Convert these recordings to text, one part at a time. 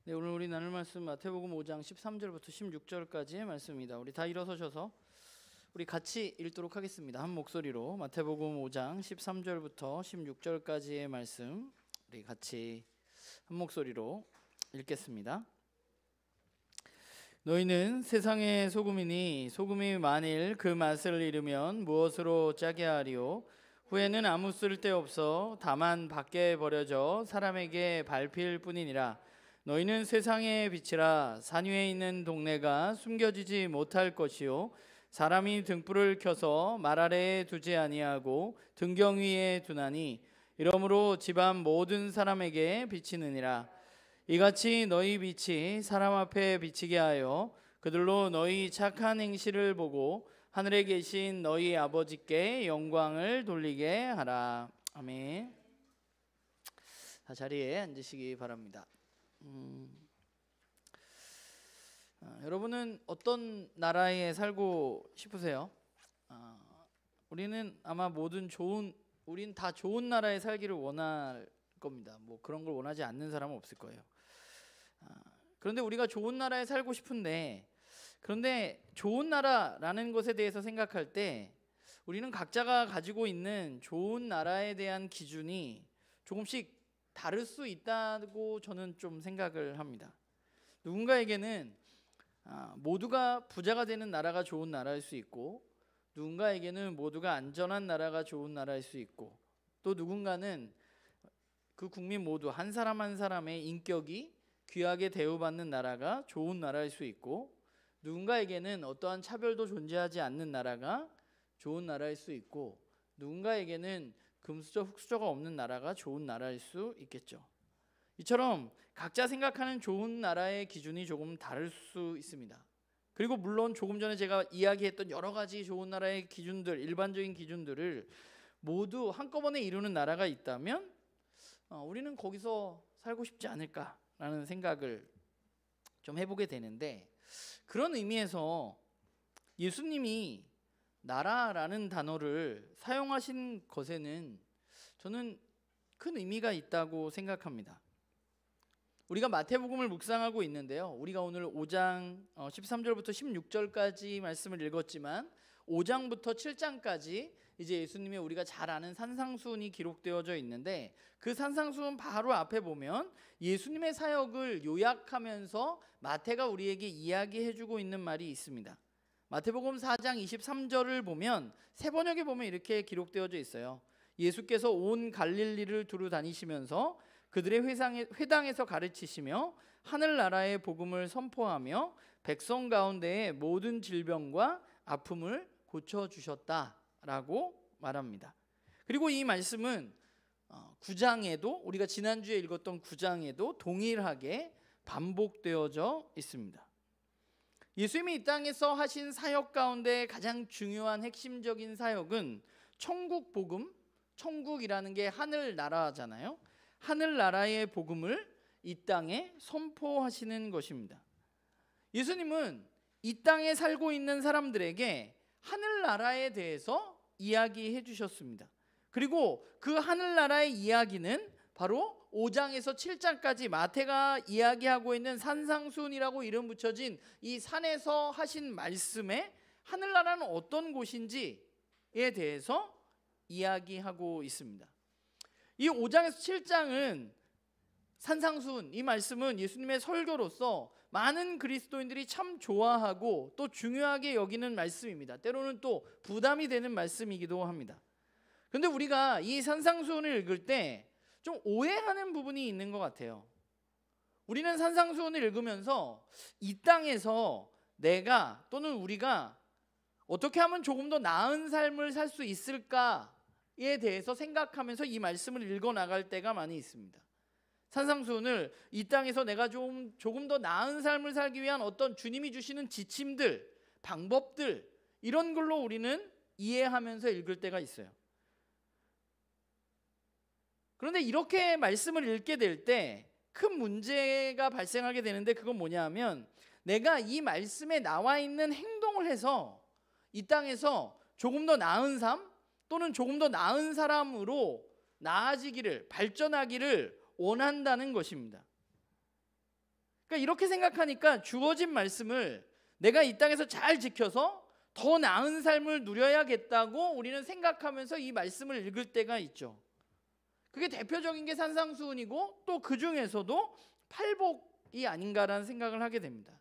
네, 오늘 우리 나눌 말씀 마태복음 5장 13절부터 16절까지의 말씀입니다. 우리 다 일어서셔서 우리 같이 읽도록 하겠습니다. 한 목소리로 마태복음 5장 13절부터 16절까지의 말씀 우리 같이 한 목소리로 읽겠습니다. 너희는 세상의 소금이니 소금이 만일 그 맛을 잃으면 무엇으로 짜게 하리요? 후에는 아무 쓸데없어 다만 밖에 버려져 사람에게 밟힐 뿐이니라. 너희는 세상의 빛이라. 산 위에 있는 동네가 숨겨지지 못할 것이요 사람이 등불을 켜서 말 아래에 두지 아니하고 등경 위에 두나니 이러므로 집안 모든 사람에게 비치느니라. 이같이 너희 빛이 사람 앞에 비치게 하여 그들로 너희 착한 행실을 보고 하늘에 계신 너희 아버지께 영광을 돌리게 하라. 아멘. 자리에 앉으시기 바랍니다. 여러분은 어떤 나라에 살고 싶으세요? 우리는 아마 우린 다 좋은 나라에 살기를 원할 겁니다. 뭐 그런 걸 원하지 않는 사람은 없을 거예요. 그런데 우리가 좋은 나라에 살고 싶은데, 그런데 좋은 나라라는 것에 대해서 생각할 때 우리는 각자가 가지고 있는 좋은 나라에 대한 기준이 조금씩 다를 수 있다고 저는 좀 생각을 합니다. 누군가에게는 모두가 부자가 되는 나라가 좋은 나라일 수 있고, 누군가에게는 모두가 안전한 나라가 좋은 나라일 수 있고, 또 누군가는 그 국민 모두 한 사람 한 사람의 인격이 귀하게 대우받는 나라가 좋은 나라일 수 있고, 누군가에게는 어떠한 차별도 존재하지 않는 나라가 좋은 나라일 수 있고, 누군가에게는 금수저 흙수저가 없는 나라가 좋은 나라일 수 있겠죠. 이처럼 각자 생각하는 좋은 나라의 기준이 조금 다를 수 있습니다. 그리고 물론 조금 전에 제가 이야기했던 여러 가지 좋은 나라의 기준들, 일반적인 기준들을 모두 한꺼번에 이루는 나라가 있다면 우리는 거기서 살고 싶지 않을까라는 생각을 좀 해보게 되는데, 그런 의미에서 예수님이 나라라는 단어를 사용하신 것에는 저는 큰 의미가 있다고 생각합니다. 우리가 마태복음을 묵상하고 있는데요, 우리가 오늘 5장 13절부터 16절까지 말씀을 읽었지만 5장부터 7장까지 이제 예수님의 우리가 잘 아는 산상수훈이 기록되어져 있는데, 그 산상수훈 바로 앞에 보면 예수님의 사역을 요약하면서 마태가 우리에게 이야기해주고 있는 말이 있습니다. 마태복음 4장 23절을 보면 새 번역에 보면 이렇게 기록되어져 있어요. 예수께서 온 갈릴리를 두루 다니시면서 그들의 회당에서 가르치시며 하늘나라의 복음을 선포하며 백성 가운데의 모든 질병과 아픔을 고쳐주셨다라고 말합니다. 그리고 이 말씀은 9장에도, 우리가 지난주에 읽었던 9장에도 동일하게 반복되어져 있습니다. 예수님이 이 땅에서 하신 사역 가운데 가장 중요한 핵심적인 사역은 천국 복음, 천국이라는 게 하늘나라잖아요. 하늘나라의 복음을 이 땅에 선포하시는 것입니다. 예수님은 이 땅에 살고 있는 사람들에게 하늘나라에 대해서 이야기해 주셨습니다. 그리고 그 하늘나라의 이야기는 바로 5장에서 7장까지 마태가 이야기하고 있는 산상수훈이라고 이름 붙여진 이 산에서 하신 말씀에 하늘나라는 어떤 곳인지에 대해서 이야기하고 있습니다. 이 5장에서 7장은 산상수훈, 이 말씀은 예수님의 설교로서 많은 그리스도인들이 참 좋아하고 또 중요하게 여기는 말씀입니다. 때로는 또 부담이 되는 말씀이기도 합니다. 그런데 우리가 이 산상수훈을 읽을 때 좀 오해하는 부분이 있는 것 같아요. 우리는 산상수훈을 읽으면서 이 땅에서 내가 또는 우리가 어떻게 하면 조금 더 나은 삶을 살 수 있을까에 대해서 생각하면서 이 말씀을 읽어 나갈 때가 많이 있습니다. 산상수훈을 이 땅에서 내가 조금 더 나은 삶을 살기 위한 어떤 주님이 주시는 지침들, 방법들, 이런 걸로 우리는 이해하면서 읽을 때가 있어요. 그런데 이렇게 말씀을 읽게 될 때 큰 문제가 발생하게 되는데, 그건 뭐냐 하면 내가 이 말씀에 나와 있는 행동을 해서 이 땅에서 조금 더 나은 삶 또는 조금 더 나은 사람으로 나아지기를, 발전하기를 원한다는 것입니다. 그러니까 이렇게 생각하니까 주어진 말씀을 내가 이 땅에서 잘 지켜서 더 나은 삶을 누려야겠다고 우리는 생각하면서 이 말씀을 읽을 때가 있죠. 그게 대표적인 게 산상수훈이고 또 그 중에서도 팔복이 아닌가라는 생각을 하게 됩니다.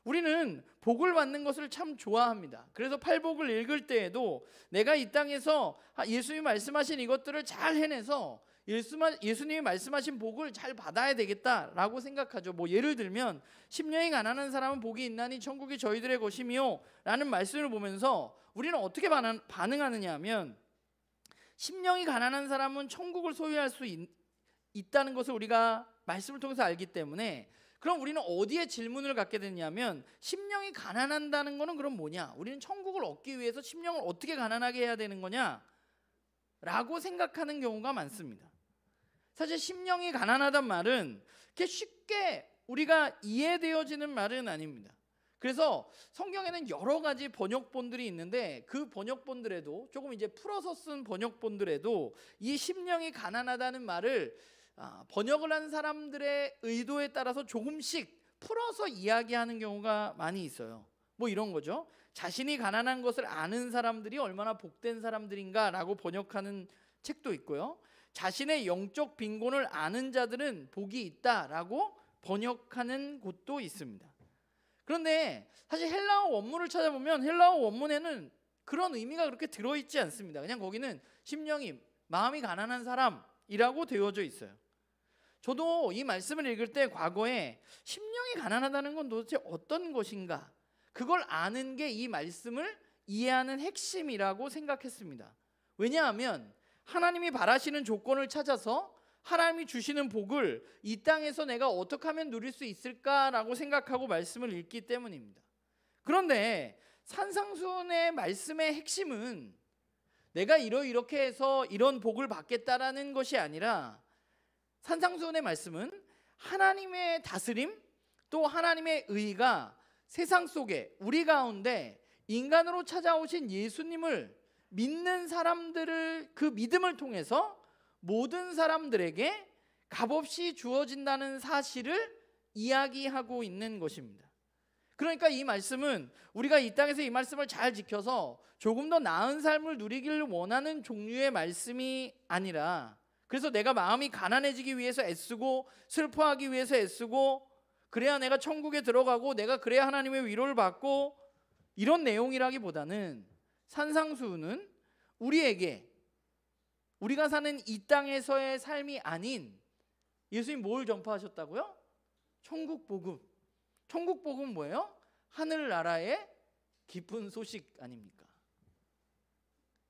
우리는 복을 받는 것을 참 좋아합니다. 그래서 팔복을 읽을 때에도 내가 이 땅에서 예수님이 말씀하신 이것들을 잘 해내서 예수님이 말씀하신 복을 잘 받아야 되겠다라고 생각하죠. 뭐 예를 들면 심령이 가난한 사람은 복이 있나니 천국이 저희들의 것이며 라는 말씀을 보면서 우리는 어떻게 반응하느냐 하면 심령이 가난한 사람은 천국을 소유할 수 있다는 것을 우리가 말씀을 통해서 알기 때문에 그럼 우리는 어디에 질문을 갖게 되냐면 심령이 가난한다는 거는 그럼 뭐냐? 우리는 천국을 얻기 위해서 심령을 어떻게 가난하게 해야 되는 거냐? 라고 생각하는 경우가 많습니다. 사실 심령이 가난하단 말은 그렇게 쉽게 우리가 이해되어지는 말은 아닙니다. 그래서 성경에는 여러 가지 번역본들이 있는데 그 번역본들에도 조금 이제 풀어서 쓴 번역본들에도 이 심령이 가난하다는 말을 번역을 한 사람들의 의도에 따라서 조금씩 풀어서 이야기하는 경우가 많이 있어요. 뭐 이런 거죠. 자신이 가난한 것을 아는 사람들이 얼마나 복된 사람들인가라고 번역하는 책도 있고요. 자신의 영적 빈곤을 아는 자들은 복이 있다라고 번역하는 곳도 있습니다. 그런데 사실 헬라어 원문을 찾아보면 헬라어 원문에는 그런 의미가 그렇게 들어있지 않습니다. 그냥 거기는 심령이 마음이 가난한 사람이라고 되어져 있어요. 저도 이 말씀을 읽을 때 과거에 심령이 가난하다는 건 도대체 어떤 것인가, 그걸 아는 게 이 말씀을 이해하는 핵심이라고 생각했습니다. 왜냐하면 하나님이 바라시는 조건을 찾아서 하나님이 주시는 복을 이 땅에서 내가 어떻게 하면 누릴 수 있을까라고 생각하고 말씀을 읽기 때문입니다. 그런데 산상수훈의 말씀의 핵심은 내가 이렇게 해서 이런 복을 받겠다라는 것이 아니라 산상수훈의 말씀은 하나님의 다스림 또 하나님의 의가 세상 속에 우리 가운데 인간으로 찾아오신 예수님을 믿는 사람들을 그 믿음을 통해서 모든 사람들에게 값없이 주어진다는 사실을 이야기하고 있는 것입니다. 그러니까 이 말씀은 우리가 이 땅에서 이 말씀을 잘 지켜서 조금 더 나은 삶을 누리기를 원하는 종류의 말씀이 아니라, 그래서 내가 마음이 가난해지기 위해서 애쓰고 슬퍼하기 위해서 애쓰고 그래야 내가 천국에 들어가고 내가 그래야 하나님의 위로를 받고 이런 내용이라기보다는 산상수훈은 우리에게 우리가 사는 이 땅에서의 삶이 아닌 예수님 뭘 전파하셨다고요? 천국 복음. 천국 복음 뭐예요? 하늘나라의 기쁜 소식 아닙니까?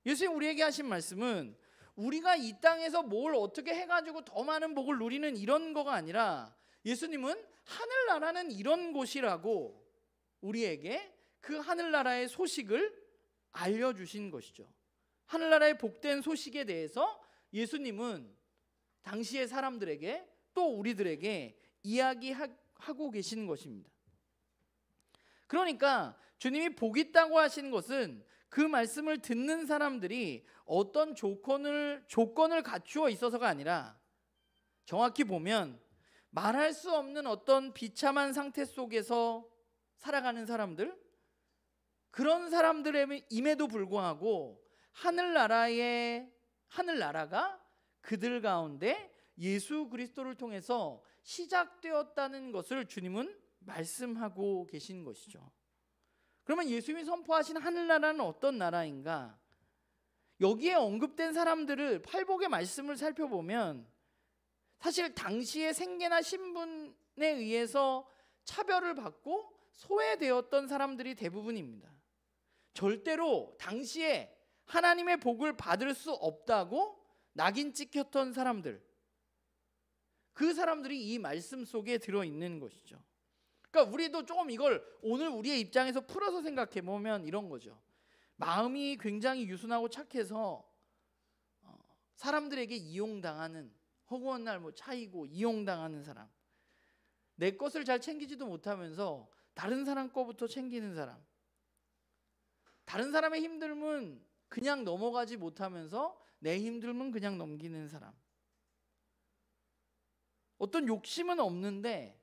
예수님 우리에게 하신 말씀은 우리가 이 땅에서 뭘 어떻게 해가지고 더 많은 복을 누리는 이런 거가 아니라 예수님은 하늘나라는 이런 곳이라고 우리에게 그 하늘나라의 소식을 알려주신 것이죠. 하늘나라의 복된 소식에 대해서 예수님은 당시의 사람들에게 또 우리들에게 이야기하고 계시는 것입니다. 그러니까 주님이 복 있다고 하시는 것은 그 말씀을 듣는 사람들이 어떤 조건을 갖추어 있어서가 아니라 정확히 보면 말할 수 없는 어떤 비참한 상태 속에서 살아가는 사람들, 그런 사람들임에도 불구하고 하늘나라가 그들 가운데 예수 그리스도를 통해서 시작되었다는 것을 주님은 말씀하고 계신 것이죠. 그러면 예수님이 선포하신 하늘나라는 어떤 나라인가? 여기에 언급된 사람들을 팔복의 말씀을 살펴보면 사실 당시의 생계나 신분에 의해서 차별을 받고 소외되었던 사람들이 대부분입니다. 절대로 당시에 하나님의 복을 받을 수 없다고 낙인 찍혔던 사람들, 그 사람들이 이 말씀 속에 들어있는 것이죠. 그러니까 우리도 조금 이걸 오늘 우리의 입장에서 풀어서 생각해 보면 이런 거죠. 마음이 굉장히 유순하고 착해서 사람들에게 이용당하는, 허구한 날 차이고 이용당하는 사람, 내 것을 잘 챙기지도 못하면서 다른 사람 거부터 챙기는 사람, 다른 사람의 힘듦은 그냥 넘어가지 못하면서 내 힘듦은 그냥 넘기는 사람, 어떤 욕심은 없는데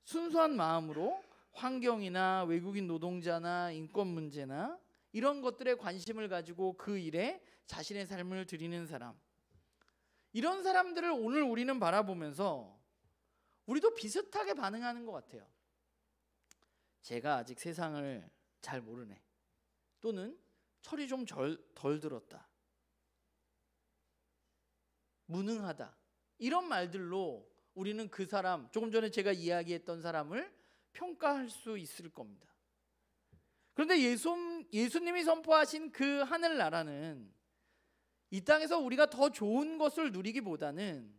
순수한 마음으로 환경이나 외국인 노동자나 인권 문제나 이런 것들에 관심을 가지고 그 일에 자신의 삶을 드리는 사람, 이런 사람들을 오늘 우리는 바라보면서 우리도 비슷하게 반응하는 것 같아요. 제가 아직 세상을 잘 모르네, 또는 철이 좀 덜 들었다, 무능하다, 이런 말들로 우리는 그 사람, 조금 전에 제가 이야기했던 사람을 평가할 수 있을 겁니다. 그런데 예수님이 선포하신 그 하늘나라는 이 땅에서 우리가 더 좋은 것을 누리기보다는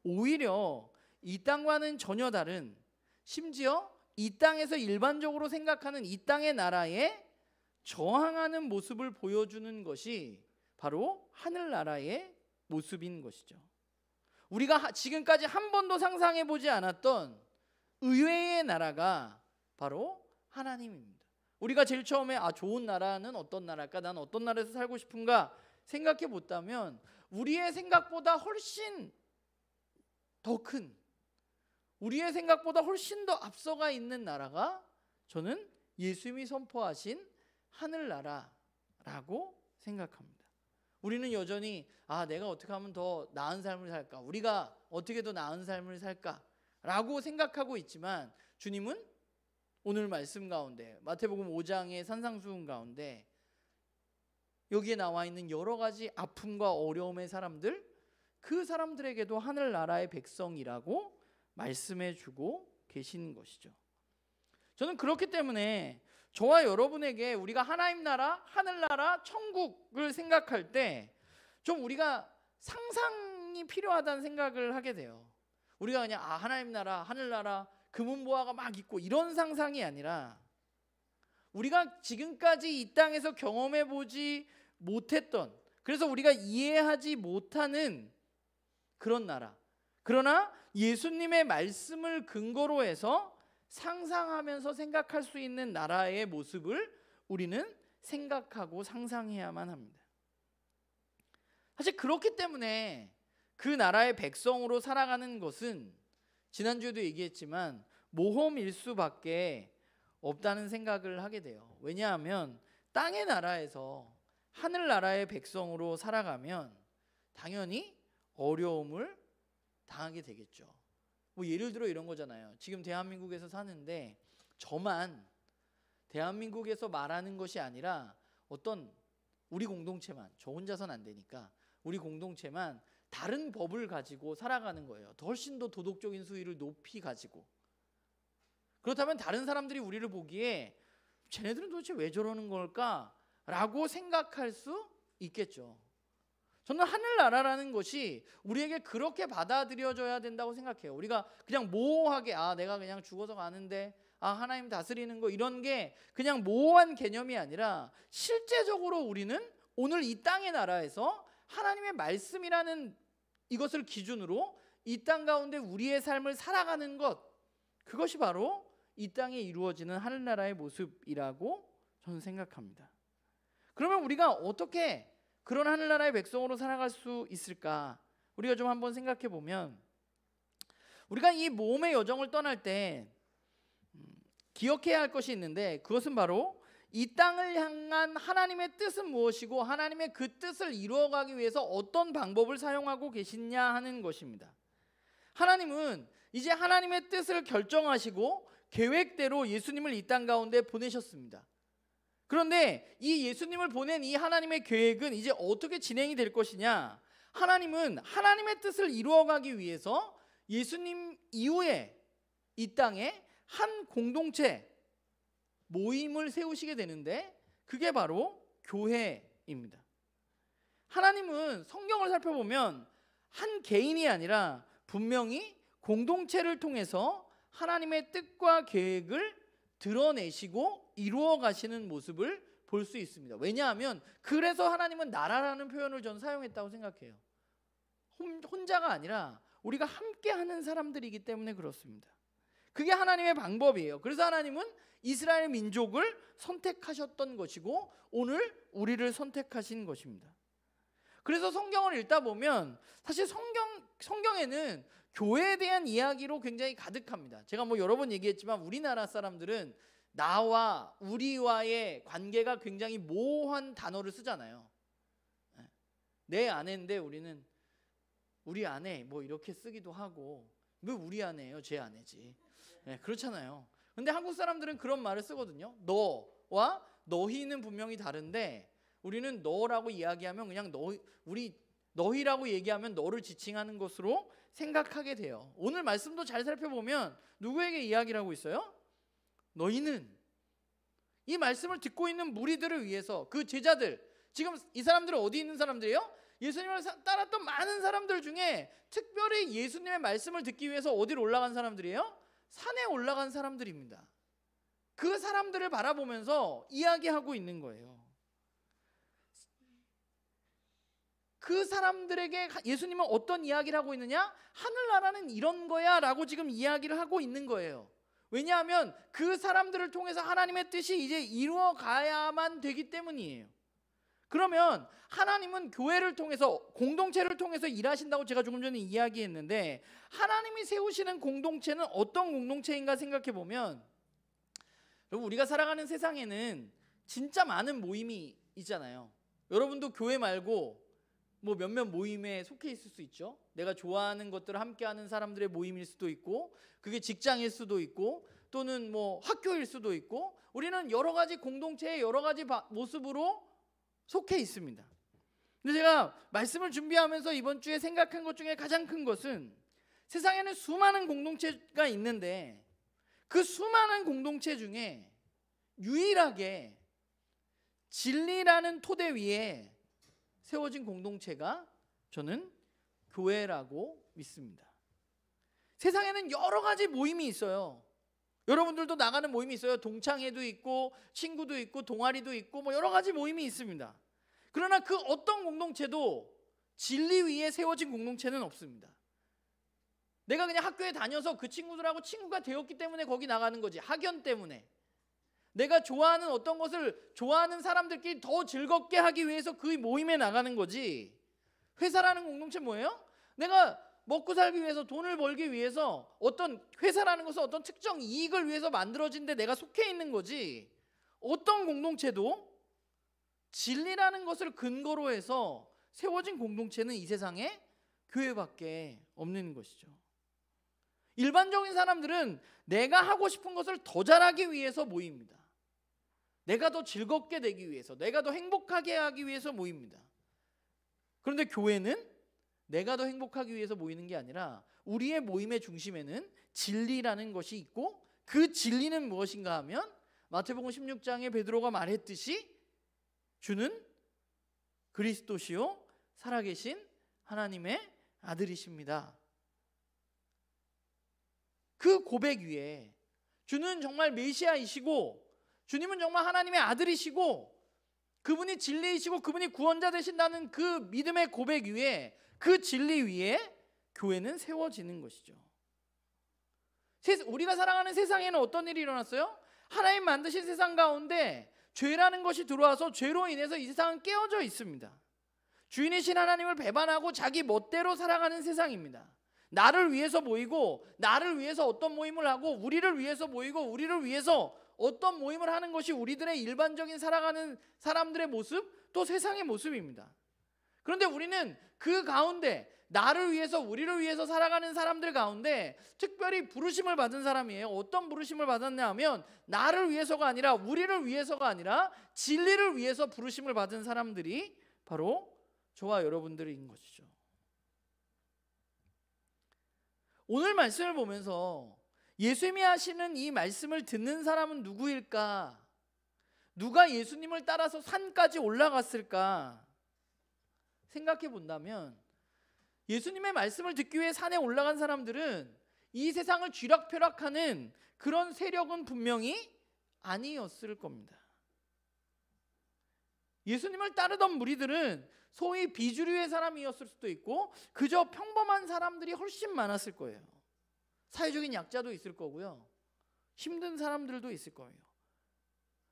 오히려 이 땅과는 전혀 다른, 심지어 이 땅에서 일반적으로 생각하는 이 땅의 나라에 저항하는 모습을 보여주는 것이 바로 하늘나라의 모습인 것이죠. 우리가 지금까지 한 번도 상상해 보지 않았던 의외의 나라가 바로 하나님입니다. 우리가 제일 처음에 좋은 나라는 어떤 나라일까? 난 어떤 나라에서 살고 싶은가 생각해 보다면 우리의 생각보다 훨씬 더 큰, 우리의 생각보다 훨씬 더 앞서가 있는 나라가 저는 예수님이 선포하신 하늘나라라고 생각합니다. 우리는 여전히 내가 어떻게 하면 더 나은 삶을 살까? 우리가 어떻게 더 나은 삶을 살까? 라고 생각하고 있지만 주님은 오늘 말씀 가운데 마태복음 5장의 산상수훈 가운데 여기에 나와 있는 여러 가지 아픔과 어려움의 사람들, 그 사람들에게도 하늘나라의 백성이라고 말씀해 주고 계신 것이죠. 저는 그렇기 때문에 저와 여러분에게 우리가 하나님 나라, 하늘나라, 천국을 생각할 때 좀 우리가 상상이 필요하다는 생각을 하게 돼요. 우리가 그냥 하나님 나라, 하늘나라, 금은보화가 막 있고 이런 상상이 아니라 우리가 지금까지 이 땅에서 경험해 보지 못했던, 그래서 우리가 이해하지 못하는 그런 나라, 그러나 예수님의 말씀을 근거로 해서 상상하면서 생각할 수 있는 나라의 모습을 우리는 생각하고 상상해야만 합니다. 사실 그렇기 때문에 그 나라의 백성으로 살아가는 것은 지난주에도 얘기했지만 모험일 수밖에 없다는 생각을 하게 돼요. 왜냐하면 땅의 나라에서 하늘나라의 백성으로 살아가면 당연히 어려움을 당하게 되겠죠. 뭐 예를 들어 이런 거잖아요. 지금 대한민국에서 사는데 저만 대한민국에서 말하는 것이 아니라 어떤 우리 공동체만, 저 혼자서는 안 되니까 우리 공동체만 다른 법을 가지고 살아가는 거예요. 훨씬 더 도덕적인 수위를 높이 가지고. 그렇다면 다른 사람들이 우리를 보기에 쟤네들은 도대체 왜 저러는 걸까? 라고 생각할 수 있겠죠. 저는 하늘나라라는 것이 우리에게 그렇게 받아들여져야 된다고 생각해요. 우리가 그냥 모호하게 내가 그냥 죽어서 가는데 하나님 다스리는 거, 이런 게 그냥 모호한 개념이 아니라 실제적으로 우리는 오늘 이 땅의 나라에서 하나님의 말씀이라는 이것을 기준으로 이 땅 가운데 우리의 삶을 살아가는 것, 그것이 바로 이 땅에 이루어지는 하늘나라의 모습이라고 저는 생각합니다. 그러면 우리가 어떻게 그런 하늘나라의 백성으로 살아갈 수 있을까? 우리가 좀 한번 생각해 보면, 우리가 이 모험의 여정을 떠날 때 기억해야 할 것이 있는데, 그것은 바로 이 땅을 향한 하나님의 뜻은 무엇이고 하나님의 그 뜻을 이루어가기 위해서 어떤 방법을 사용하고 계시냐 하는 것입니다. 하나님은 이제 하나님의 뜻을 결정하시고 계획대로 예수님을 이 땅 가운데 보내셨습니다. 그런데 이 예수님을 보낸 이 하나님의 계획은 이제 어떻게 진행이 될 것이냐? 하나님은 하나님의 뜻을 이루어가기 위해서 예수님 이후에 이 땅에 한 공동체, 모임을 세우시게 되는데 그게 바로 교회입니다. 하나님은 성경을 살펴보면 한 개인이 아니라 분명히 공동체를 통해서 하나님의 뜻과 계획을 드러내시고 이루어 가시는 모습을 볼 수 있습니다. 왜냐하면 그래서 하나님은 나라라는 표현을 저는 사용했다고 생각해요. 혼자가 아니라 우리가 함께 하는 사람들이기 때문에 그렇습니다. 그게 하나님의 방법이에요. 그래서 하나님은 이스라엘 민족을 선택하셨던 것이고 오늘 우리를 선택하신 것입니다. 그래서 성경을 읽다 보면 사실 성경에는 교회에 대한 이야기로 굉장히 가득합니다. 제가 뭐 여러 번 얘기했지만 우리나라 사람들은 나와 우리와의 관계가 굉장히 모호한 단어를 쓰잖아요. 내 아내인데 우리는 우리 아내 뭐 이렇게 쓰기도 하고, 왜 우리 아내예요? 제 아내지. 그렇잖아요. 근데 한국 사람들은 그런 말을 쓰거든요. 너와 너희는 분명히 다른데 우리는 너라고 이야기하면 그냥 너희라고 얘기하면 너를 지칭하는 것으로 생각하게 돼요. 오늘 말씀도 잘 살펴보면 누구에게 이야기를 하고 있어요? 너희는. 이 말씀을 듣고 있는 무리들을 위해서, 그 제자들, 지금 이 사람들은 어디 있는 사람들이에요? 예수님을 따랐던 많은 사람들 중에 특별히 예수님의 말씀을 듣기 위해서 어디로 올라간 사람들이에요? 산에 올라간 사람들입니다. 그 사람들을 바라보면서 이야기하고 있는 거예요. 그 사람들에게 예수님은 어떤 이야기를 하고 있느냐? 하늘나라는 이런 거야 라고 지금 이야기를 하고 있는 거예요. 왜냐하면 그 사람들을 통해서 하나님의 뜻이 이제 이루어가야만 되기 때문이에요. 그러면 하나님은 교회를 통해서, 공동체를 통해서 일하신다고 제가 조금 전에 이야기했는데, 하나님이 세우시는 공동체는 어떤 공동체인가 생각해 보면, 여러분, 우리가 살아가는 세상에는 진짜 많은 모임이 있잖아요. 여러분도 교회 말고 뭐 몇몇 모임에 속해 있을 수 있죠. 내가 좋아하는 것들을 함께하는 사람들의 모임일 수도 있고, 그게 직장일 수도 있고, 또는 뭐 학교일 수도 있고, 우리는 여러 가지 공동체의 여러 가지 모습으로 속해 있습니다. 근데 제가 말씀을 준비하면서 이번 주에 생각한 것 중에 가장 큰 것은, 세상에는 수많은 공동체가 있는데 그 수많은 공동체 중에 유일하게 진리라는 토대 위에 세워진 공동체가 저는 교회라고 믿습니다. 세상에는 여러 가지 모임이 있어요. 여러분들도 나가는 모임이 있어요. 동창회도 있고 친구도 있고 동아리도 있고 뭐 여러 가지 모임이 있습니다. 그러나 그 어떤 공동체도 진리 위에 세워진 공동체는 없습니다. 내가 그냥 학교에 다녀서 그 친구들하고 친구가 되었기 때문에 거기 나가는 거지, 학연 때문에. 내가 좋아하는 어떤 것을 좋아하는 사람들끼리 더 즐겁게 하기 위해서 그 모임에 나가는 거지. 회사라는 공동체 뭐예요? 내가 먹고 살기 위해서, 돈을 벌기 위해서, 어떤 회사라는 것은 어떤 특정 이익을 위해서 만들어진 데 내가 속해 있는 거지. 어떤 공동체도 진리라는 것을 근거로 해서 세워진 공동체는 이 세상에 교회밖에 없는 것이죠. 일반적인 사람들은 내가 하고 싶은 것을 더 잘하기 위해서 모입니다. 내가 더 즐겁게 되기 위해서, 내가 더 행복하게 하기 위해서 모입니다. 그런데 교회는 내가 더 행복하기 위해서 모이는 게 아니라 우리의 모임의 중심에는 진리라는 것이 있고, 그 진리는 무엇인가 하면 마태복음 16장에 베드로가 말했듯이 주는 그리스도시요 살아계신 하나님의 아들이십니다. 그 고백 위에 주는 정말 메시아이시고, 주님은 정말 하나님의 아들이시고, 그분이 진리이시고 그분이 구원자 되신다는 그 믿음의 고백 위에, 그 진리 위에 교회는 세워지는 것이죠. 우리가 살아가는 세상에는 어떤 일이 일어났어요? 하나님 만드신 세상 가운데 죄라는 것이 들어와서 죄로 인해서 이 세상은 깨어져 있습니다. 주인이신 하나님을 배반하고 자기 멋대로 살아가는 세상입니다. 나를 위해서 모이고, 나를 위해서 어떤 모임을 하고, 우리를 위해서 모이고, 우리를 위해서 어떤 모임을 하는 것이 우리들의 일반적인 살아가는 사람들의 모습, 또 세상의 모습입니다. 그런데 우리는 그 가운데 나를 위해서, 우리를 위해서 살아가는 사람들 가운데 특별히 부르심을 받은 사람이에요. 어떤 부르심을 받았냐 하면, 나를 위해서가 아니라, 우리를 위해서가 아니라 진리를 위해서 부르심을 받은 사람들이 바로 저와 여러분들인 것이죠. 오늘 말씀을 보면서 예수님이 하시는 이 말씀을 듣는 사람은 누구일까? 누가 예수님을 따라서 산까지 올라갔을까? 생각해 본다면, 예수님의 말씀을 듣기 위해 산에 올라간 사람들은 이 세상을 쥐락펴락하는 그런 세력은 분명히 아니었을 겁니다. 예수님을 따르던 무리들은 소위 비주류의 사람이었을 수도 있고, 그저 평범한 사람들이 훨씬 많았을 거예요. 사회적인 약자도 있을 거고요, 힘든 사람들도 있을 거예요.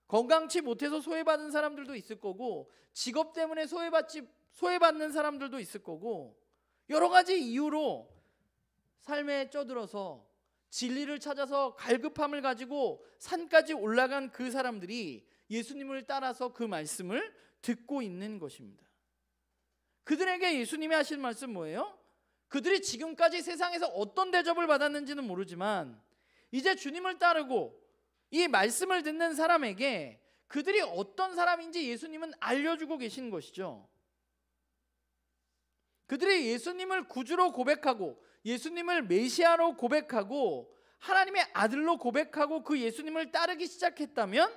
건강치 못해서 소외받은 사람들도 있을 거고, 직업 때문에 소외받는 사람들도 있을 거고, 여러 가지 이유로 삶에 쩌들어서 진리를 찾아서 갈급함을 가지고 산까지 올라간 그 사람들이 예수님을 따라서 그 말씀을 듣고 있는 것입니다. 그들에게 예수님이 하신 말씀 뭐예요? 그들이 지금까지 세상에서 어떤 대접을 받았는지는 모르지만 이제 주님을 따르고 이 말씀을 듣는 사람에게 그들이 어떤 사람인지 예수님은 알려주고 계신 것이죠. 그들이 예수님을 구주로 고백하고 예수님을 메시아로 고백하고 하나님의 아들로 고백하고 그 예수님을 따르기 시작했다면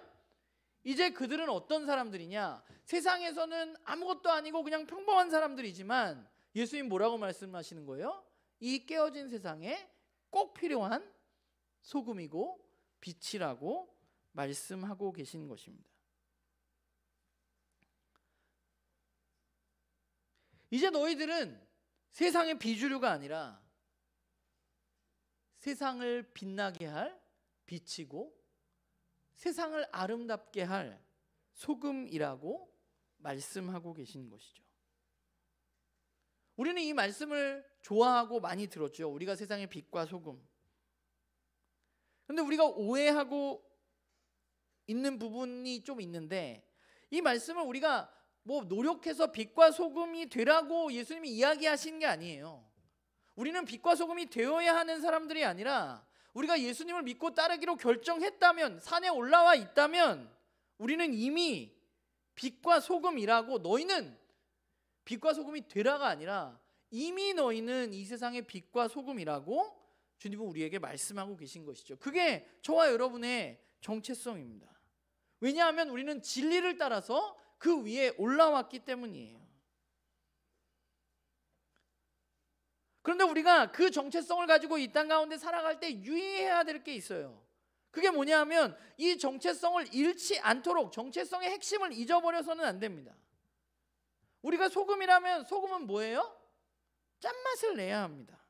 이제 그들은 어떤 사람들이냐? 세상에서는 아무것도 아니고 그냥 평범한 사람들이지만 예수님 뭐라고 말씀하시는 거예요? 이 깨어진 세상에 꼭 필요한 소금이고 빛이라고 말씀하고 계신 것입니다. 이제 너희들은 세상의 비주류가 아니라 세상을 빛나게 할 빛이고 세상을 아름답게 할 소금이라고 말씀하고 계신 것이죠. 우리는 이 말씀을 좋아하고 많이 들었죠. 우리가 세상의 빛과 소금. 그런데 우리가 오해하고 있는 부분이 좀 있는데 이 말씀을 우리가 뭐 노력해서 빛과 소금이 되라고 예수님이 이야기하신 게 아니에요. 우리는 빛과 소금이 되어야 하는 사람들이 아니라 우리가 예수님을 믿고 따르기로 결정했다면, 산에 올라와 있다면 우리는 이미 빛과 소금이라고, 너희는 빛과 소금이 되라가 아니라 이미 너희는 이 세상의 빛과 소금이라고 주님은 우리에게 말씀하고 계신 것이죠. 그게 저와 여러분의 정체성입니다. 왜냐하면 우리는 진리를 따라서 그 위에 올라왔기 때문이에요. 그런데 우리가 그 정체성을 가지고 이 땅 가운데 살아갈 때 유의해야 될 게 있어요. 그게 뭐냐면 이 정체성을 잃지 않도록 정체성의 핵심을 잊어버려서는 안 됩니다. 우리가 소금이라면 소금은 뭐예요? 짠맛을 내야 합니다.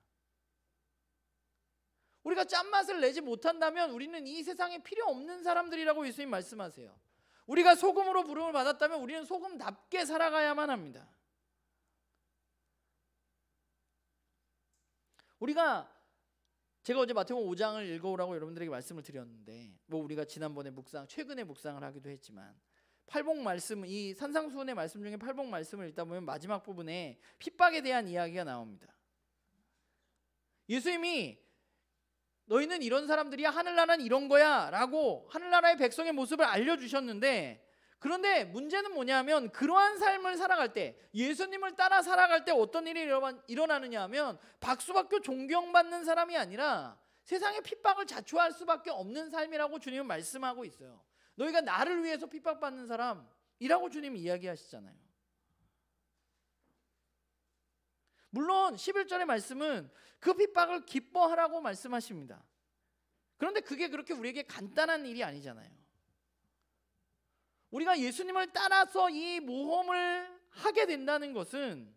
우리가 짠맛을 내지 못한다면 우리는 이 세상에 필요 없는 사람들이라고 예수님 말씀하세요. 우리가 소금으로 부름을 받았다면 우리는 소금답게 살아가야만 합니다. 제가 어제 마태복음 5장을 읽어오라고 여러분들에게 말씀을 드렸는데 우리가 지난번에 최근에 묵상을 하기도 했지만 팔복 말씀, 이 산상수훈의 말씀 중에 팔복 말씀을 읽다 보면 마지막 부분에 핍박에 대한 이야기가 나옵니다. 예수님이 너희는 이런 사람들이야, 하늘나라는 이런 거야 라고 하늘나라의 백성의 모습을 알려주셨는데, 그런데 문제는 뭐냐면 그러한 삶을 살아갈 때, 예수님을 따라 살아갈 때 어떤 일이 일어나느냐 하면 박수받고 존경받는 사람이 아니라 세상의 핍박을 자초할 수밖에 없는 삶이라고 주님은 말씀하고 있어요. 너희가 나를 위해서 핍박받는 사람이라고 주님이 이야기하시잖아요. 물론 11절의 말씀은 그 핍박을 기뻐하라고 말씀하십니다. 그런데 그게 그렇게 우리에게 간단한 일이 아니잖아요. 우리가 예수님을 따라서 이 모험을 하게 된다는 것은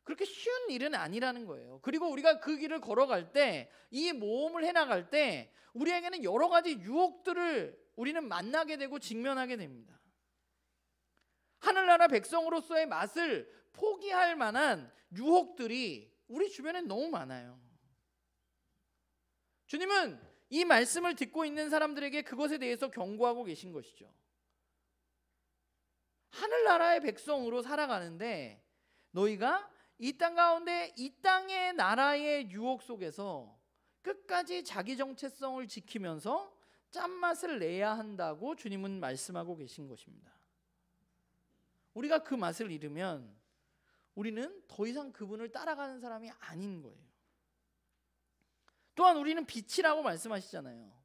그렇게 쉬운 일은 아니라는 거예요. 그리고 우리가 그 길을 걸어갈 때, 이 모험을 해나갈 때 우리에게는 여러 가지 유혹들을 우리는 만나게 되고 직면하게 됩니다. 하늘나라 백성으로서의 맛을 포기할 만한 유혹들이 우리 주변에 너무 많아요. 주님은 이 말씀을 듣고 있는 사람들에게 그것에 대해서 경고하고 계신 것이죠. 하늘나라의 백성으로 살아가는데 너희가 이 땅 가운데 이 땅의 나라의 유혹 속에서 끝까지 자기 정체성을 지키면서 짠맛을 내야 한다고 주님은 말씀하고 계신 것입니다. 우리가 그 맛을 잃으면 우리는 더 이상 그분을 따라가는 사람이 아닌 거예요. 또한 우리는 빛이라고 말씀하시잖아요.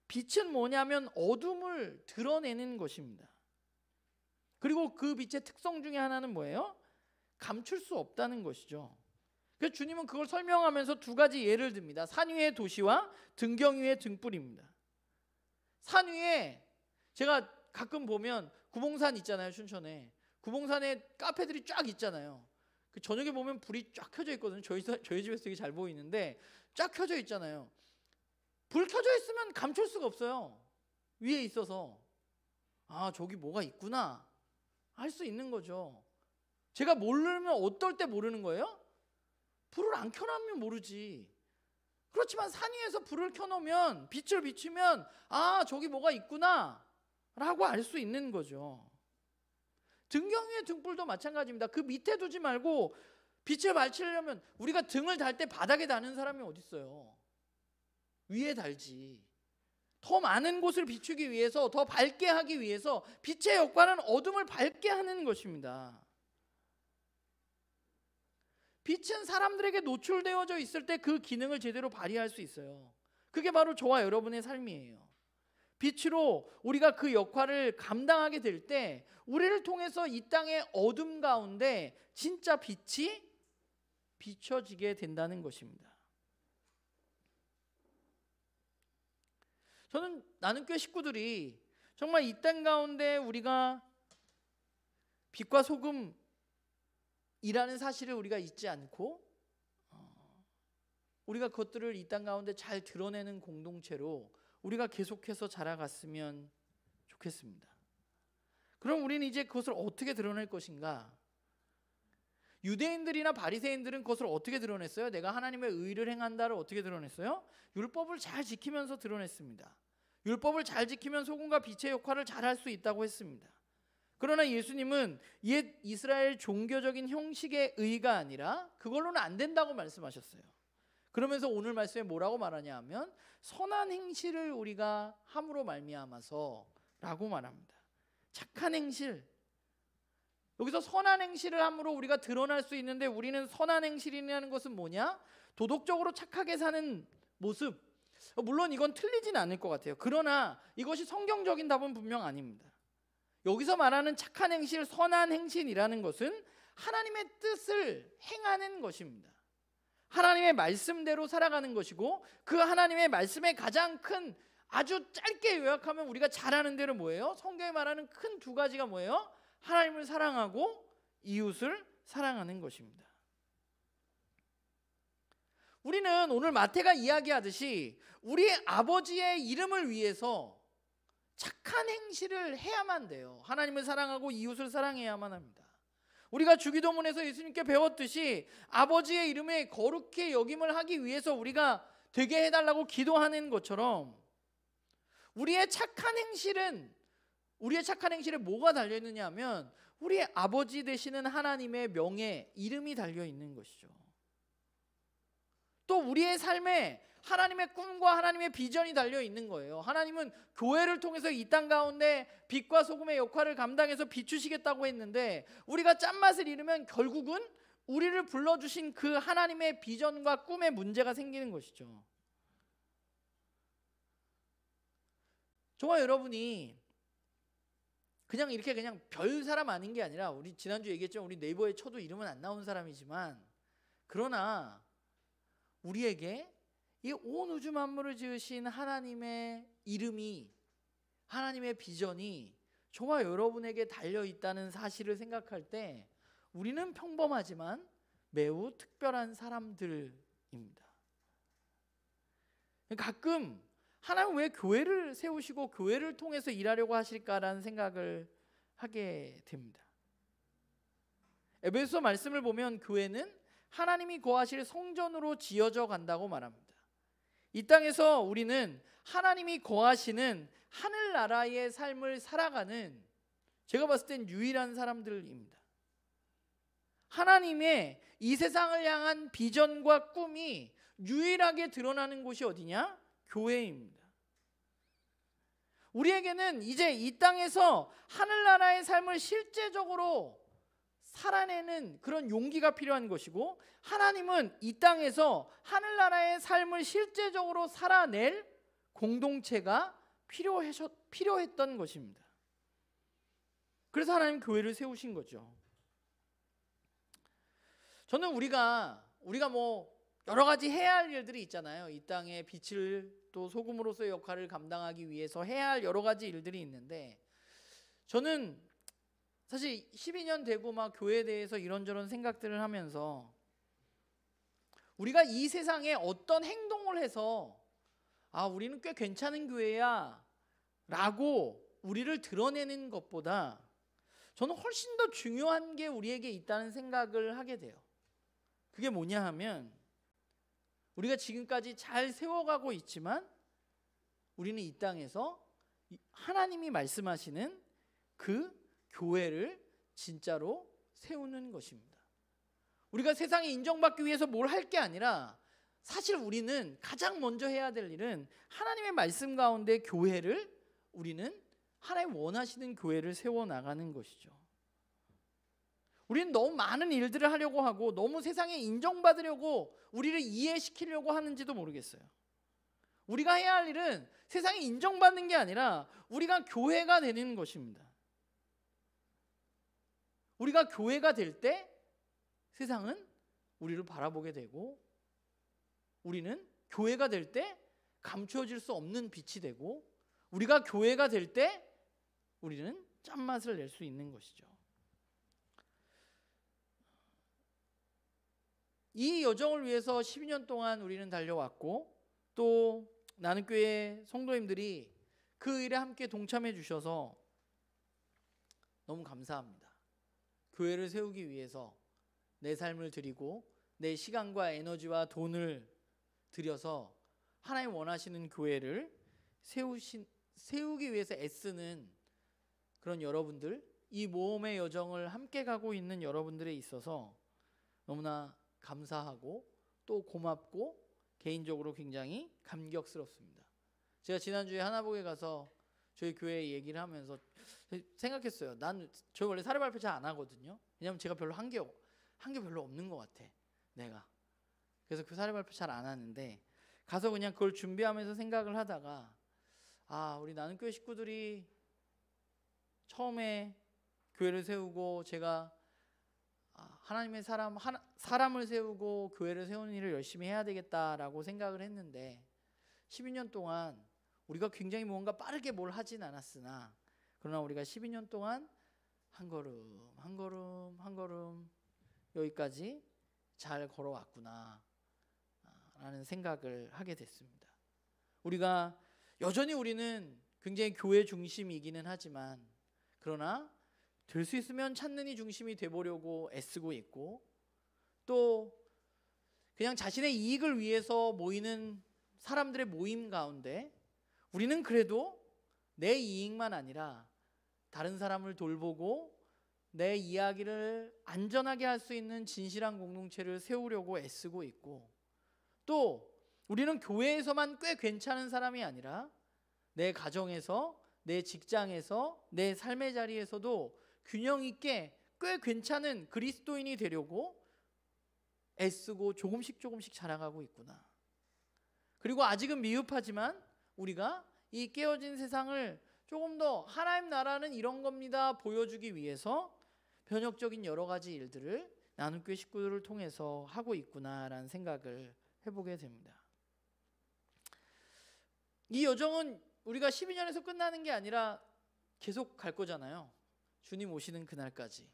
빛은 뭐냐면 어둠을 드러내는 것입니다. 그리고 그 빛의 특성 중에 하나는 뭐예요? 감출 수 없다는 것이죠. 그래서 주님은 그걸 설명하면서 두 가지 예를 듭니다. 산 위의 도시와 등경 위의 등불입니다. 산 위에 제가 가끔 보면 구봉산 있잖아요, 춘천에. 구봉산에 카페들이 쫙 있잖아요. 그 저녁에 보면 불이 쫙 켜져 있거든요. 저희 집에서 되게 잘 보이는데 쫙 켜져 있잖아요. 불 켜져 있으면 감출 수가 없어요. 위에 있어서. 아, 저기 뭐가 있구나 할 수 있는 거죠. 제가 모르면 어떨 때 모르는 거예요? 불을 안 켜놓으면 모르지. 그렇지만 산 위에서 불을 켜놓으면, 빛을 비추면 아, 저기 뭐가 있구나 라고 알 수 있는 거죠. 등경 위의 등불도 마찬가지입니다. 그 밑에 두지 말고 빛을 밝히려면, 우리가 등을 달 때 바닥에 다는 사람이 어디 있어요? 위에 달지. 더 많은 곳을 비추기 위해서, 더 밝게 하기 위해서 빛의 역할은 어둠을 밝게 하는 것입니다. 빛은 사람들에게 노출되어져 있을 때 그 기능을 제대로 발휘할 수 있어요. 그게 바로 저와 여러분의 삶이에요. 빛으로 우리가 그 역할을 감당하게 될 때 우리를 통해서 이 땅의 어둠 가운데 진짜 빛이 비춰지게 된다는 것입니다. 저는 나눔교회 식구들이 정말 이 땅 가운데 우리가 빛과 소금이라는 사실을 우리가 잊지 않고 우리가 그것들을 이 땅 가운데 잘 드러내는 공동체로 우리가 계속해서 자라갔으면 좋겠습니다. 그럼 우리는 이제 그것을 어떻게 드러낼 것인가? 유대인들이나 바리새인들은 그것을 어떻게 드러냈어요? 내가 하나님의 의를 행한다를 어떻게 드러냈어요? 율법을 잘 지키면서 드러냈습니다. 율법을 잘 지키면 소금과 빛의 역할을 잘 할 수 있다고 했습니다. 그러나 예수님은 옛 이스라엘 종교적인 형식의 의가 아니라 그걸로는 안 된다고 말씀하셨어요. 그러면서 오늘 말씀에 뭐라고 말하냐 하면 선한 행실을 우리가 함으로 말미암아서 라고 말합니다. 착한 행실, 여기서 선한 행실을 함으로 우리가 드러날 수 있는데, 우리는 선한 행실이라는 것은 뭐냐? 도덕적으로 착하게 사는 모습. 물론 이건 틀리진 않을 것 같아요. 그러나 이것이 성경적인 답은 분명 아닙니다. 여기서 말하는 착한 행실, 선한 행실이라는 것은 하나님의 뜻을 행하는 것입니다. 하나님의 말씀대로 살아가는 것이고, 그 하나님의 말씀의 가장 큰, 아주 짧게 요약하면 우리가 잘 아는 대로 뭐예요? 성경에 말하는 큰 두 가지가 뭐예요? 하나님을 사랑하고 이웃을 사랑하는 것입니다. 우리는 오늘 마태가 이야기하듯이 우리 아버지의 이름을 위해서 착한 행실을 해야만 돼요. 하나님을 사랑하고 이웃을 사랑해야만 합니다. 우리가 주기도문에서 예수님께 배웠듯이 아버지의 이름에 거룩히 여김을 하기 위해서 우리가 되게 해달라고 기도하는 것처럼 우리의 착한 행실에 뭐가 달려있느냐 하면 우리 아버지 되시는 하나님의 명예, 이름이 달려있는 것이죠. 또 우리의 삶에 하나님의 꿈과 하나님의 비전이 달려있는 거예요. 하나님은 교회를 통해서 이 땅 가운데 빛과 소금의 역할을 감당해서 비추시겠다고 했는데, 우리가 짠맛을 잃으면 결국은 우리를 불러주신 그 하나님의 비전과 꿈에 문제가 생기는 것이죠. 저와 여러분이 그냥 이렇게 그냥 별 사람 아닌 게 아니라, 우리 지난주 얘기했지만 우리 네이버에 쳐도 이름은 안 나온 사람이지만, 그러나 우리에게 이 온 우주 만물을 지으신 하나님의 이름이, 하나님의 비전이 저와 여러분에게 달려있다는 사실을 생각할 때 우리는 평범하지만 매우 특별한 사람들입니다. 가끔 하나님 왜 교회를 세우시고 교회를 통해서 일하려고 하실까라는 생각을 하게 됩니다. 에베소 말씀을 보면 교회는 하나님이 거하실 성전으로 지어져 간다고 말합니다. 이 땅에서 우리는 하나님이 거하시는 하늘나라의 삶을 살아가는, 제가 봤을 땐 유일한 사람들입니다. 하나님의 이 세상을 향한 비전과 꿈이 유일하게 드러나는 곳이 어디냐? 교회입니다. 우리에게는 이제 이 땅에서 하늘나라의 삶을 실제적으로 살아내는 그런 용기가 필요한 것이고, 하나님은 이 땅에서 하늘나라의 삶을 실제적으로 살아낼 공동체가 필요했던 것입니다. 그래서 하나님 교회를 세우신 거죠. 저는 우리가 뭐 여러 가지 해야 할 일들이 있잖아요. 이 땅에 빛을 또 소금으로서의 역할을 감당하기 위해서 해야 할 여러 가지 일들이 있는데, 저는 사실 12년 되고 막 교회에 대해서 이런저런 생각들을 하면서 우리가 이 세상에 어떤 행동을 해서 우리는 꽤 괜찮은 교회야 라고 우리를 드러내는 것보다 저는 훨씬 더 중요한 게 우리에게 있다는 생각을 하게 돼요. 그게 뭐냐 하면 우리가 지금까지 잘 세워가고 있지만 우리는 이 땅에서 하나님이 말씀하시는 그 교회를 진짜로 세우는 것입니다. 우리가 세상에 인정받기 위해서 뭘 할 게 아니라 사실 우리는 가장 먼저 해야 될 일은 하나님의 말씀 가운데 교회를, 우리는 하나님 원하시는 교회를 세워나가는 것이죠. 우리는 너무 많은 일들을 하려고 하고 너무 세상에 인정받으려고 우리를 이해시키려고 하는지도 모르겠어요. 우리가 해야 할 일은 세상에 인정받는 게 아니라 우리가 교회가 되는 것입니다. 우리가 교회가 될 때 세상은 우리를 바라보게 되고, 우리는 교회가 될 때 감추어질 수 없는 빛이 되고, 우리가 교회가 될 때 우리는 짠맛을 낼 수 있는 것이죠. 이 여정을 위해서 12년 동안 우리는 달려왔고, 또 나눔교회 성도님들이 그 일에 함께 동참해 주셔서 너무 감사합니다. 교회를 세우기 위해서 내 삶을 드리고 내 시간과 에너지와 돈을 들여서 하나님 원하시는 교회를 세우기 위해서 애쓰는 그런 여러분들, 이 모험의 여정을 함께 가고 있는 여러분들에 있어서 너무나 감사하고 또 고맙고 개인적으로 굉장히 감격스럽습니다. 제가 지난주에 하나복에 가서 저희 교회 얘기를 하면서 생각했어요. 저 원래 사례 발표 잘 안 하거든요. 왜냐면 제가 별로 한 게 별로 없는 것 같아, 내가. 그래서 그 사례 발표 잘 안 하는데 가서 그냥 그걸 준비하면서 생각을 하다가, 우리 나눔교회 식구들이 처음에 교회를 세우고 제가 하나님의 사람을 세우고 교회를 세우는 일을 열심히 해야 되겠다라고 생각을 했는데, 12년 동안 우리가 굉장히 뭔가 빠르게 뭘 하진 않았으나, 그러나 우리가 12년 동안 한 걸음 한 걸음 한 걸음 여기까지 잘 걸어왔구나 라는 생각을 하게 됐습니다. 우리가 여전히 우리는 굉장히 교회 중심이기는 하지만, 그러나 될 수 있으면 찾는 이 중심이 돼보려고 애쓰고 있고, 또 그냥 자신의 이익을 위해서 모이는 사람들의 모임 가운데 우리는 그래도 내 이익만 아니라 다른 사람을 돌보고 내 이야기를 안전하게 할 수 있는 진실한 공동체를 세우려고 애쓰고 있고, 또 우리는 교회에서만 꽤 괜찮은 사람이 아니라 내 가정에서, 내 직장에서, 내 삶의 자리에서도 균형 있게 꽤 괜찮은 그리스도인이 되려고 애쓰고 조금씩 자라가고 있구나. 그리고 아직은 미흡하지만 우리가 이 깨어진 세상을 조금 더 하나님 나라는 이런 겁니다 보여주기 위해서 변혁적인 여러 가지 일들을 나눔교회 식구들을 통해서 하고 있구나라는 생각을 해보게 됩니다. 이 여정은 우리가 12년에서 끝나는 게 아니라 계속 갈 거잖아요. 주님 오시는 그날까지.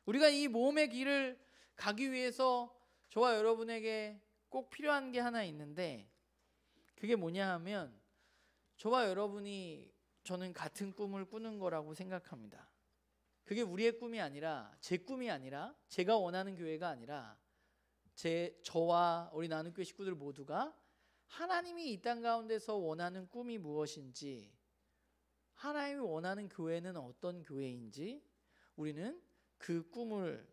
우리가 이 모험의 길을 가기 위해서 저와 여러분에게 꼭 필요한 게 하나 있는데, 그게 뭐냐 하면 저와 여러분이, 저는 같은 꿈을 꾸는 거라고 생각합니다. 그게 우리의 꿈이 아니라, 제 꿈이 아니라, 제가 원하는 교회가 아니라 저와 우리 나눔교회 식구들 모두가 하나님이 이 땅 가운데서 원하는 꿈이 무엇인지, 하나님이 원하는 교회는 어떤 교회인지 우리는 그 꿈을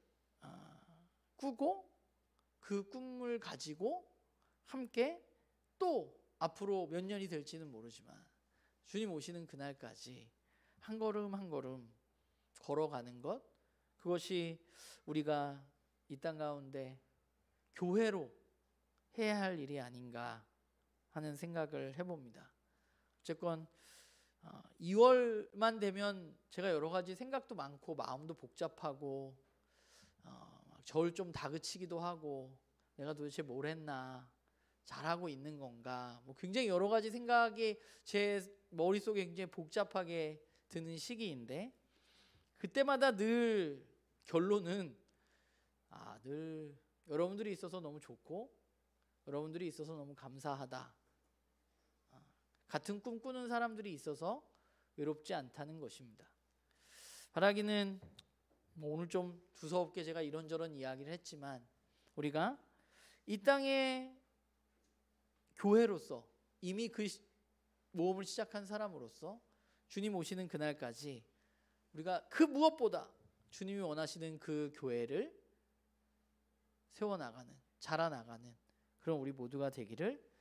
꾸고 그 꿈을 가지고 함께 또 앞으로 몇 년이 될지는 모르지만 주님 오시는 그날까지 한 걸음 한 걸음 걸어가는 것, 그것이 우리가 이 땅 가운데 교회로 해야 할 일이 아닌가 하는 생각을 해봅니다. 어쨌건 2월만 되면 제가 여러 가지 생각도 많고 마음도 복잡하고 저를 좀 다그치기도 하고, 내가 도대체 뭘 했나, 잘하고 있는 건가, 굉장히 여러 가지 생각이 제 머릿속에 굉장히 복잡하게 드는 시기인데, 그때마다 늘 결론은 늘 여러분들이 있어서 너무 좋고 여러분들이 있어서 너무 감사하다, 같은 꿈 꾸는 사람들이 있어서 외롭지 않다는 것입니다. 바라기는 오늘 좀 두서없게 제가 이런저런 이야기를 했지만 우리가 이 땅의 교회로서 이미 그 모험을 시작한 사람으로서 주님 오시는 그날까지 우리가 그 무엇보다 주님이 원하시는 그 교회를 세워나가는, 자라나가는 그런 우리 모두가 되기를